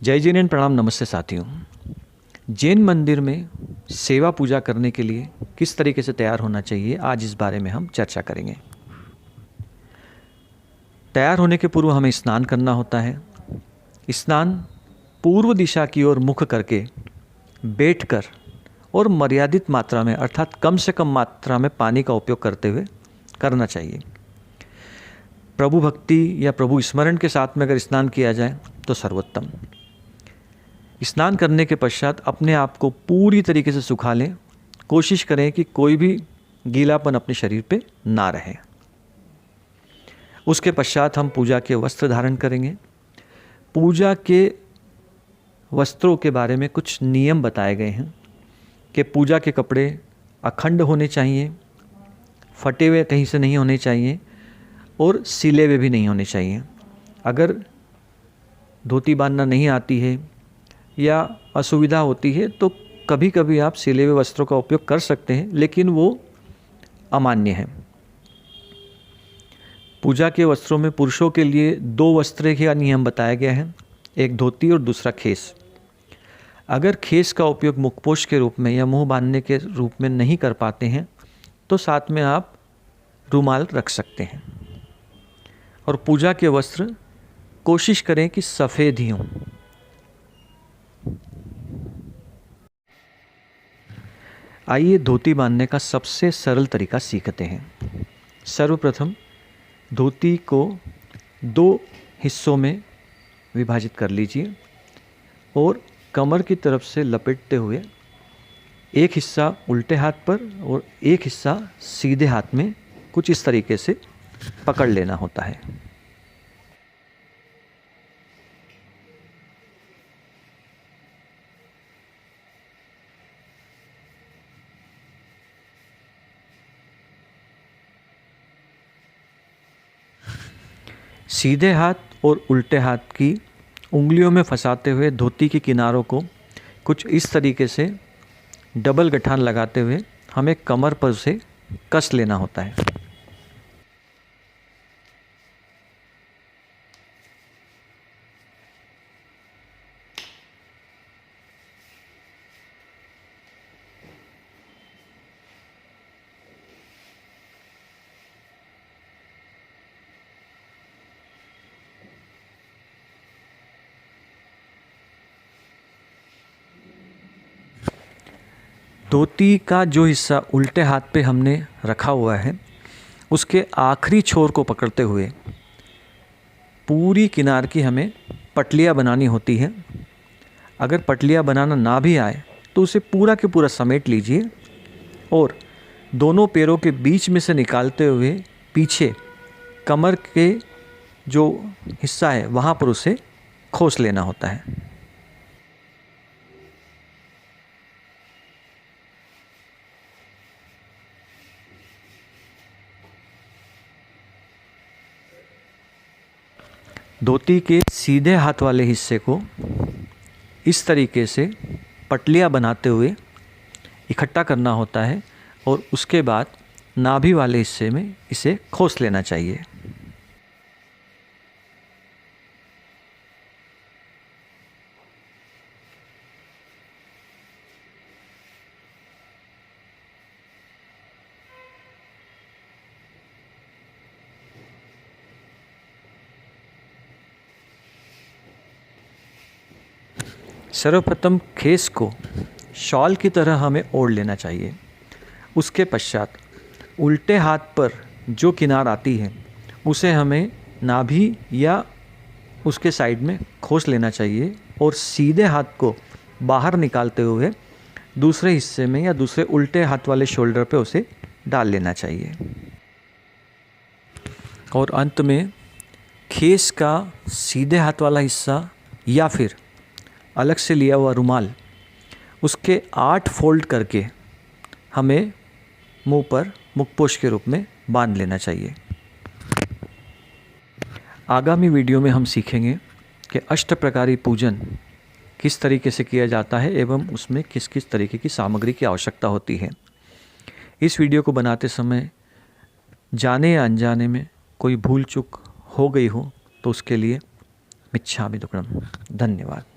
जय जैन प्रणाम नमस्ते साथियों। जैन मंदिर में सेवा पूजा करने के लिए किस तरीके से तैयार होना चाहिए, आज इस बारे में हम चर्चा करेंगे। तैयार होने के पूर्व हमें स्नान करना होता है। स्नान पूर्व दिशा की ओर मुख करके बैठकर और मर्यादित मात्रा में अर्थात कम से कम मात्रा में पानी का उपयोग करते हुए करना चाहिए। प्रभु भक्ति या प्रभु स्मरण के साथ में अगर स्नान किया जाए तो सर्वोत्तम। स्नान करने के पश्चात अपने आप को पूरी तरीके से सुखा लें। कोशिश करें कि कोई भी गीलापन अपने शरीर पे ना रहे। उसके पश्चात हम पूजा के वस्त्र धारण करेंगे। पूजा के वस्त्रों के बारे में कुछ नियम बताए गए हैं कि पूजा के कपड़े अखंड होने चाहिए, फटे हुए कहीं से नहीं होने चाहिए और सिले हुए भी नहीं होने चाहिए। अगर धोती बांधना नहीं आती है या असुविधा होती है तो कभी कभी आप सिले हुए वस्त्रों का उपयोग कर सकते हैं, लेकिन वो अमान्य है। पूजा के वस्त्रों में पुरुषों के लिए 2 वस्त्र का नियम बताया गया है, एक धोती और दूसरा खेस। अगर खेस का उपयोग मुखपोष के रूप में या मुंह बांधने के रूप में नहीं कर पाते हैं तो साथ में आप रुमाल रख सकते हैं। और पूजा के वस्त्र कोशिश करें कि सफ़ेद ही हों। आइए धोती बांधने का सबसे सरल तरीका सीखते हैं। सर्वप्रथम धोती को 2 हिस्सों में विभाजित कर लीजिए और कमर की तरफ से लपेटते हुए एक हिस्सा उल्टे हाथ पर और एक हिस्सा सीधे हाथ में कुछ इस तरीके से पकड़ लेना होता है। सीधे हाथ और उल्टे हाथ की उंगलियों में फंसाते हुए धोती के किनारों को कुछ इस तरीके से डबल गठान लगाते हुए हमें कमर पर उसे कस लेना होता है। धोती का जो हिस्सा उल्टे हाथ पे हमने रखा हुआ है उसके आखिरी छोर को पकड़ते हुए पूरी किनार की हमें पटलियाँ बनानी होती है। अगर पटलियाँ बनाना ना भी आए तो उसे पूरा के पूरा समेट लीजिए और दोनों पैरों के बीच में से निकालते हुए पीछे कमर के जो हिस्सा है वहाँ पर उसे खोस लेना होता है। धोती के सीधे हाथ वाले हिस्से को इस तरीके से पटलियाँ बनाते हुए इकट्ठा करना होता है और उसके बाद नाभि वाले हिस्से में इसे खोस लेना चाहिए। सर्वप्रथम खेस को शॉल की तरह हमें ओढ़ लेना चाहिए। उसके पश्चात उल्टे हाथ पर जो किनार आती है उसे हमें नाभि या उसके साइड में खोस लेना चाहिए और सीधे हाथ को बाहर निकालते हुए दूसरे हिस्से में या दूसरे उल्टे हाथ वाले शोल्डर पे उसे डाल लेना चाहिए। और अंत में खेस का सीधे हाथ वाला हिस्सा या फिर अलग से लिया हुआ रुमाल उसके 8 फोल्ड करके हमें मुंह पर मुखपोष के रूप में बांध लेना चाहिए। आगामी वीडियो में हम सीखेंगे कि अष्टप्रकारी पूजन किस तरीके से किया जाता है एवं उसमें किस किस तरीके की सामग्री की आवश्यकता होती है। इस वीडियो को बनाते समय जाने या अनजाने में कोई भूल चूक हो गई हो तो उसके लिए मिच्छामि दुक्कडम। धन्यवाद।